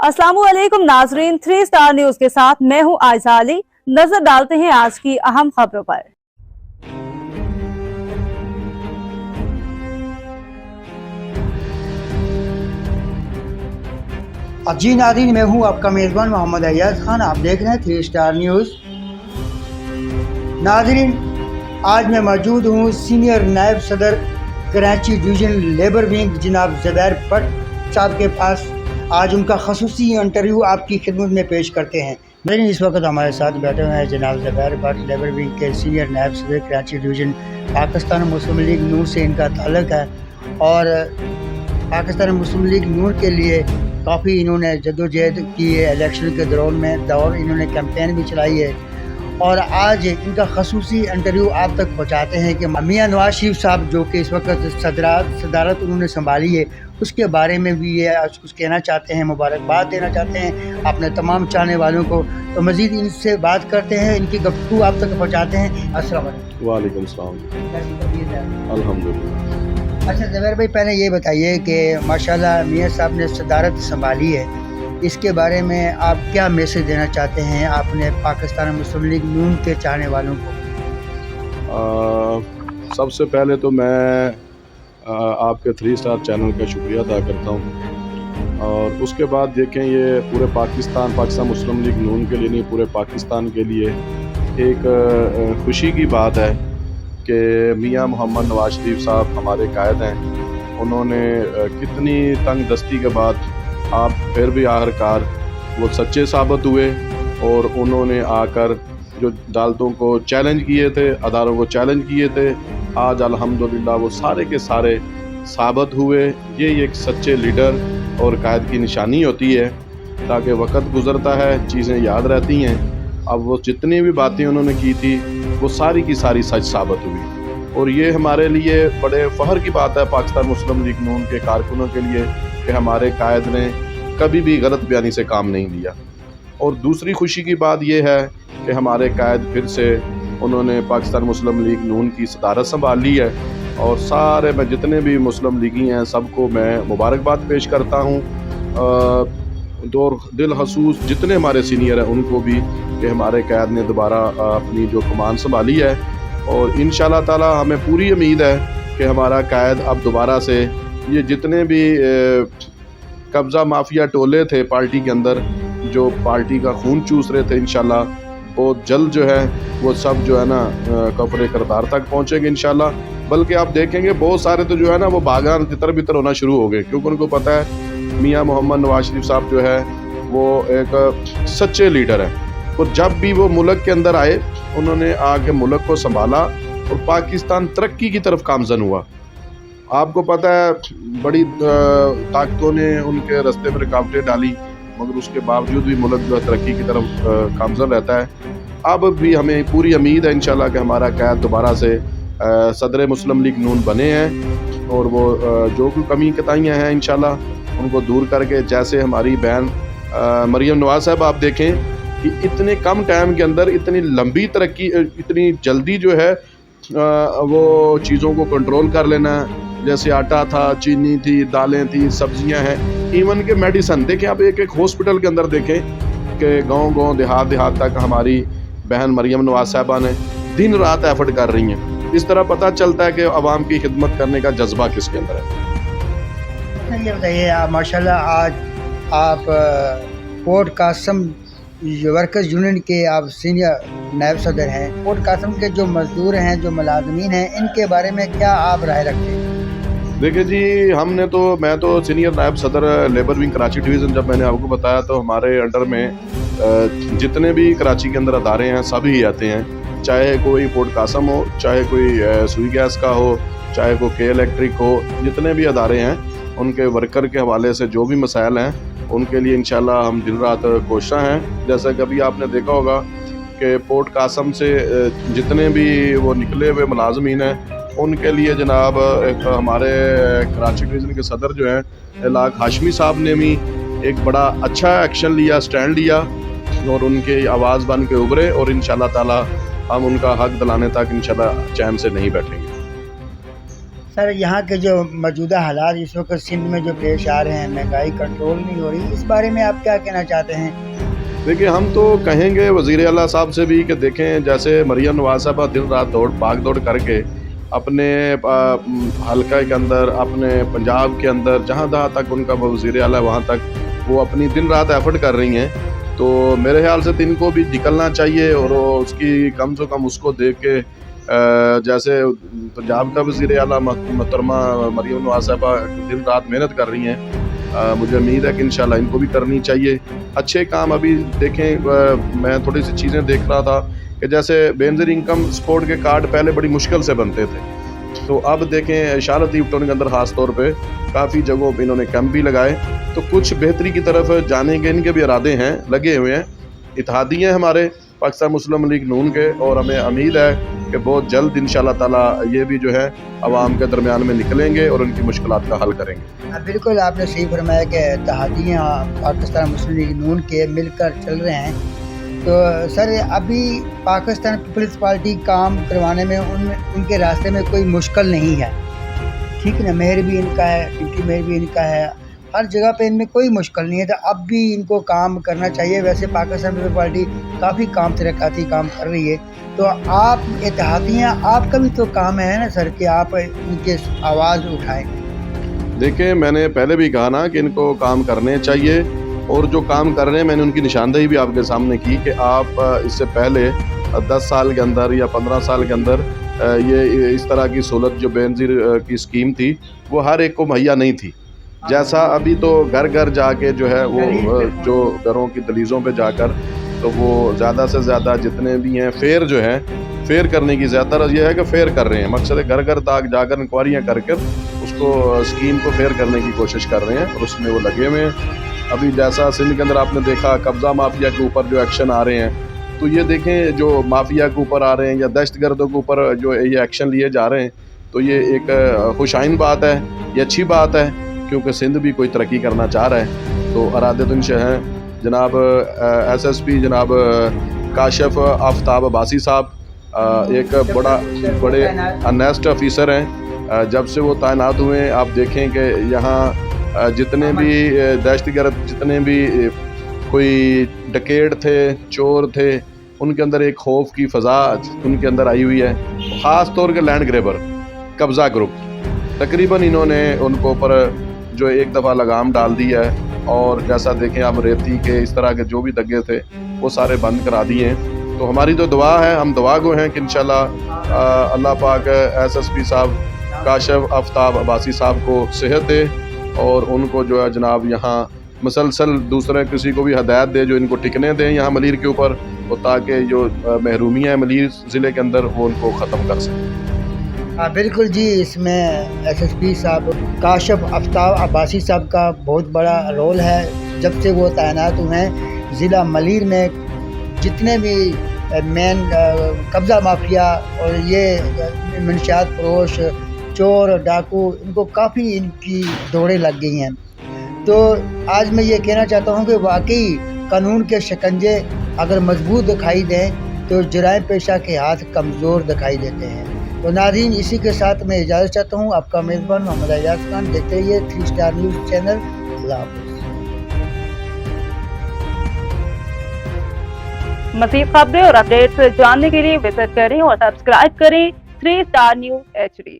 अस्सलामुअलैकुम नाजरीन, 3 star news के साथ मैं हूं आयशा अली। नजर डालते हैं आज की अहम खबरों पर। जी नाज़रीन, मैं हूं आपका मेज़बान मोहम्मद अय्याज खान। आप देख रहे हैं 3 स्टार न्यूज़। नाज़रीन, आज मैं मौजूद हूं सीनियर नायब सदर कराची डिवीज़न लेबर विंग जनाब ज़ुबैर भट्ट साहब के पास। आज उनका ख़ुसूसी इंटरव्यू आपकी खिदमत में पेश करते हैं। नाज़रीन, इस वक्त हमारे साथ बैठे हुए हैं जनाब ज़ुबैर भट्ट, लेबर विंग के सीनियर नायब सदर कराची डिवीज़न। पाकिस्तान मुस्लिम लीग नून से इनका ताल्लुक़ है और पाकिस्तान मुस्लिम लीग नून के लिए काफ़ी इन्होंने जद्दोजहद की है। इलेक्शन के दौर इन्होंने कैंपेन भी चलाई है और आज इनका ख़ुसूसी इंटरव्यू आप तक पहुंचाते हैं कि मियां नवाज शरीफ साहब जो कि इस वक्त सदारत उन्होंने संभाली है, उसके बारे में भी ये कुछ कहना चाहते हैं, मुबारकबाद देना चाहते हैं अपने तमाम चाहने वालों को। तो मज़ीद इनसे बात करते हैं, इनकी गुफ्तगू आप तक पहुँचाते हैं। अस्सलाम वालेकुम। वालेकुम सलाम। अल्हम्दुलिल्लाह। अच्छा ज़ुबैर भाई, पहले ये बताइए कि माशाल्लाह मियां साहब ने सदारत संभाली है, इसके बारे में आप क्या मैसेज देना चाहते हैं आपने पाकिस्तान मुस्लिम लीग नून के चाहने वालों को? सबसे पहले तो मैं आपके 3 स्टार चैनल का शुक्रिया अदा करता हूँ और उसके बाद देखें, ये पूरे पाकिस्तान मुस्लिम लीग नून के लिए नहीं, पूरे पाकिस्तान के लिए एक खुशी की बात है कि मियां मोहम्मद नवाज शरीफ साहब हमारे कायद हैं। उन्होंने कितनी तंग दस्ती के बाद आप फिर भी आखिरकार वो सच्चे साबित हुए और उन्होंने आकर जो अदालतों को चैलेंज किए थे, अदालतों को चैलेंज किए थे, आज अल्हम्दुलिल्लाह वो सारे के सारे साबित हुए। ये एक सच्चे लीडर और कायद की निशानी होती है, ताकि वक्त गुज़रता है, चीज़ें याद रहती हैं। अब वो जितनी भी बातें उन्होंने की थी वो सारी की सारी सच साबित हुई और ये हमारे लिए बड़े फ़ख्र की बात है पाकिस्तान मुस्लिम लीग नून के कारकुनों के लिए कि हमारे कायद ने कभी भी गलत बयानी से काम नहीं लिया। और दूसरी खुशी की बात यह है कि हमारे कायद फिर से उन्होंने पाकिस्तान मुस्लिम लीग नून की सदारत संभाल ली है और सारे मैं जितने भी मुस्लिम लीगी हैं सबको मैं मुबारकबाद पेश करता हूँ। दिल खसूस जितने हमारे सीनियर हैं उनको भी कि हमारे कायद ने दोबारा अपनी जो कमान संभाली है और इंशाअल्लाह ताला हमें पूरी उम्मीद है कि हमारा कायद अब दोबारा से ये जितने भी कब्ज़ा माफिया टोले थे पार्टी के अंदर, जो पार्टी का खून चूस रहे थे, इंशाल्लाह बहुत जल्द जो है वो सब जो है ना कफरे करदार तक पहुँचेंगे इंशाल्लाह। बल्कि आप देखेंगे बहुत सारे तो जो है ना वो बागान तितर बितर होना शुरू हो गए, क्योंकि उनको पता है मियां मोहम्मद नवाज शरीफ साहब जो है वो एक सच्चे लीडर हैं और जब भी वो मुल्क के अंदर आए उन्होंने आके मुल्क को संभाला और पाकिस्तान तरक्की की तरफ गामज़न हुआ। आपको पता है बड़ी ताकतों ने उनके रास्ते में रुकावटें डाली, मगर उसके बावजूद भी मुल्क जो तरक्की की तरफ गामज़न रहता है। अब भी हमें पूरी उम्मीद है इंशाल्लाह कि हमारा कायद दोबारा से सदर मुस्लिम लीग नून बने हैं और वो जो भी कमी कताइयाँ हैं इंशाल्लाह उनको दूर करके, जैसे हमारी बहन मरियम नवाज साहब आप देखें कि इतने कम टाइम के अंदर इतनी लंबी तरक्की, इतनी जल्दी जो है वो चीज़ों को कंट्रोल कर लेना, जैसे आटा था, चीनी थी, दालें थी, सब्जियां हैं, इवन के मेडिसन देखें आप एक हॉस्पिटल के अंदर देखें कि गांव देहात तक हमारी बहन मरियम नवाज साहबा ने दिन रात एफर्ट कर रही हैं। इस तरह पता चलता है कि आवाम की खिदमत करने का जज्बा किसके अंदर है। ये बताइए, आप माशाल्लाह आज आप पोर्ट कासम वर्कर्स यूनियन के आप सीनियर नायब सदर हैं। पोर्ट कासम के जो मजदूर हैं, जो मुलाजमीन हैं, इनके बारे में क्या आप राय रखते हैं? देखिए जी, मैं तो सीनियर नायब सदर लेबर विंग कराची डिवीज़न, जब मैंने आपको बताया तो हमारे अंडर में जितने भी कराची के अंदर अदारे हैं सभी आते हैं, चाहे कोई पोर्ट कासम हो, चाहे कोई सुई गैस का हो, चाहे कोई के इलेक्ट्रिक हो, जितने भी अदारे हैं उनके वर्कर के हवाले से जो भी मसाइल हैं उनके लिए इंशाल्लाह हम दिन रात कोशिश हैं। जैसा कभी आपने देखा होगा कि पोर्ट कासम से जितने भी वो निकले हुए मुलाजमीन हैं उनके लिए जनाब एक हमारे कराची डिवीज़न के सदर जो हैं इलाक हाशमी साहब ने भी एक बड़ा अच्छा एक्शन लिया, स्टैंड लिया और उनकी आवाज़ बन के उभरे और इंशाल्लाह ताला हम उनका हक दिलाने तक इंशाल्लाह चैन से नहीं बैठेंगे। سر یہاں کے جو موجودہ حالات اس وقت سندھ میں جو پیش آ رہے ہیں، مہنگائی کنٹرول نہیں ہو رہی، اس بارے میں آپ کیا کہنا چاہتے ہیں؟ دیکھیں ہم تو کہیں گے وزیر اعلیٰ صاحب سے بھی کہ دیکھیں جیسے مریم نواز صاحبہ دن رات بھاگ دوڑ کر کے اپنے حلقہ کے اندر، اپنے پنجاب کے اندر جہاں تک ان کا وزیر اعلیٰ وہاں تک وہ اپنی دن رات ایفرٹ کر رہی ہیں، تو میرے خیال سے ان کو بھی نکلنا چاہیے اور اس کی کم سے کم اس کو دیکھ کے جیسے پنجاب کا وزیر اعلیٰ محترمہ مریم نواز صاحبہ دن رات محنت کر رہی ہیں، مجھے امید ہے کہ انشاءاللہ ان کو بھی کرنی چاہیے اچھے کام۔ ابھی دیکھیں میں تھوڑی سی چیزیں دیکھ رہا تھا کہ جیسے بے نظیر انکم سپورٹ کے کارڈ پہلے بڑی مشکل سے بنتے تھے، تو اب دیکھیں اشارتی ٹون کے اندر خاص طور پہ کافی جگہوں پہ انہوں نے کیمپ بھی لگائے، تو کچھ بہتری کی طرف جانے کے ان کے بھی ارادے ہیں، لگے ہوئے ہیں، اتحادی ہیں ہمارے پاکستان مسلم لیگ نون کے، اور ہمیں امید ہے کہ بہت جلد انشاءاللہ تعالی یہ بھی جو ہے عوام کے درمیان میں نکلیں گے اور ان کی مشکلات کا حل کریں گے۔ بالکل آپ نے صحیح فرمایا کہ اتحادیاں پاکستان مسلم لیگ نون کے مل کر چل رہے ہیں، تو سر ابھی پاکستان پیپلز پارٹی کام کروانے میں ان کے راستے میں کوئی مشکل نہیں ہے، ٹھیک ہے نا، مہر بھی ان کا ہے، ان کی مہر بھی ان کا ہے، ہر جگہ پہ ان میں کوئی مشکل نہیں ہے، تو اب بھی ان کو کام کرنا چاہیے۔ ویسے پاکستان پیپلز پارٹی کافی ترقیاتی کام کر رہی ہے، تو آپ اتحادیاں آپ کا بھی تو کام ہے نا سر کہ آپ ان کے آواز اٹھائیں۔ دیکھیں میں نے پہلے بھی کہا نا کہ ان کو کام کرنے چاہیے، اور جو کام کر رہے ہیں میں نے ان کی نشاندہی بھی آپ کے سامنے کی کہ آپ اس سے پہلے 10 سال کے اندر یا 15 سال کے اندر یہ اس طرح کی سہولت جو بے نظیر کی اسکیم تھی وہ ہر ایک کو مہیا نہیں تھی، جیسا ابھی تو گھر گھر جا کے جو ہے وہ جو گھروں کی دہلیزوں پہ جا کر تو وہ زیادہ سے زیادہ جتنے بھی ہیں فیئر جو ہیں فیئر کرنے کی زیادہ تر یہ ہے کہ فیئر کر رہے ہیں، مقصد ہے گھر گھر تک جا کر انکوائریاں کر اس کو اسکیم کو فیئر کرنے کی کوشش کر رہے ہیں، اور اس میں وہ لگے ہوئے ہیں۔ ابھی جیسا سندھ کے اندر آپ نے دیکھا قبضہ مافیا کے اوپر جو ایکشن آ رہے ہیں، تو یہ دیکھیں جو مافیا کے اوپر آ رہے ہیں یا دہشت گردوں کے اوپر جو یہ ایکشن لیے جا رہے ہیں، تو یہ ایک خوش آئند بات ہے، یہ اچھی بات ہے، کیونکہ سندھ بھی کوئی ترقی کرنا چاہ رہا ہے، تو ارادے تو انشاء ہیں۔ جناب ایس ایس پی جناب کاشف آفتاب عباسی صاحب ایک بڑے انیسٹ آفیسر ہیں، جب سے وہ تعینات ہوئے ہیں آپ دیکھیں کہ یہاں جتنے بھی دہشت گرد، جتنے بھی کوئی ڈکیٹ تھے، چور تھے، ان کے اندر ایک خوف کی فضا ان کے اندر آئی ہوئی ہے، خاص طور کے لینڈ گریبر قبضہ گروپ تقریباً انہوں نے ان کو اوپر جو ایک دفعہ لگام ڈال دی ہے، اور جیسا دیکھیں آپ ریتی کے اس طرح کے جو بھی دگے تھے وہ سارے بند کرا دیے ہیں، تو ہماری تو دعا ہے، ہم دعا گو ہیں کہ انشاءاللہ اللہ پاک ایس ایس پی صاحب کاشف آفتاب عباسی صاحب کو صحت دے، اور ان کو جو ہے جناب یہاں مسلسل دوسرے کسی کو بھی ہدایت دے جو ان کو ٹکنے دیں یہاں ملیر کے اوپر، وہ تاکہ جو محرومیاں ہیں ملیر ضلع کے اندر وہ ان کو ختم کر سکیں۔ بالکل جی، اس میں ایس ایس پی صاحب کاشف آفتاب عباسی صاحب کا بہت بڑا رول ہے، جب سے وہ تعینات ہوئے ہیں ضلع ملیر میں جتنے بھی مین قبضہ مافیا اور یہ منشیات فروش، چور، ڈاکو، ان کو کافی ان کی دوڑیں لگ گئی ہیں، تو آج میں یہ کہنا چاہتا ہوں کہ واقعی قانون کے شکنجے اگر مضبوط دکھائی دیں تو جرائم پیشہ کے ہاتھ کمزور دکھائی دیتے ہیں۔ تو ناظرین اسی کے ساتھ میں اجازت چاہتا ہوں، آپ کا میزبان محمد اعجاز خان، دیکھتے رہیے 3 اسٹار نیوز چینل۔ اللہ حافظ۔ مزید خبریں اور اپڈیٹس جاننے کے لیے وزٹ کریں اور سبسکرائب کریں 3 اسٹار نیوز HD۔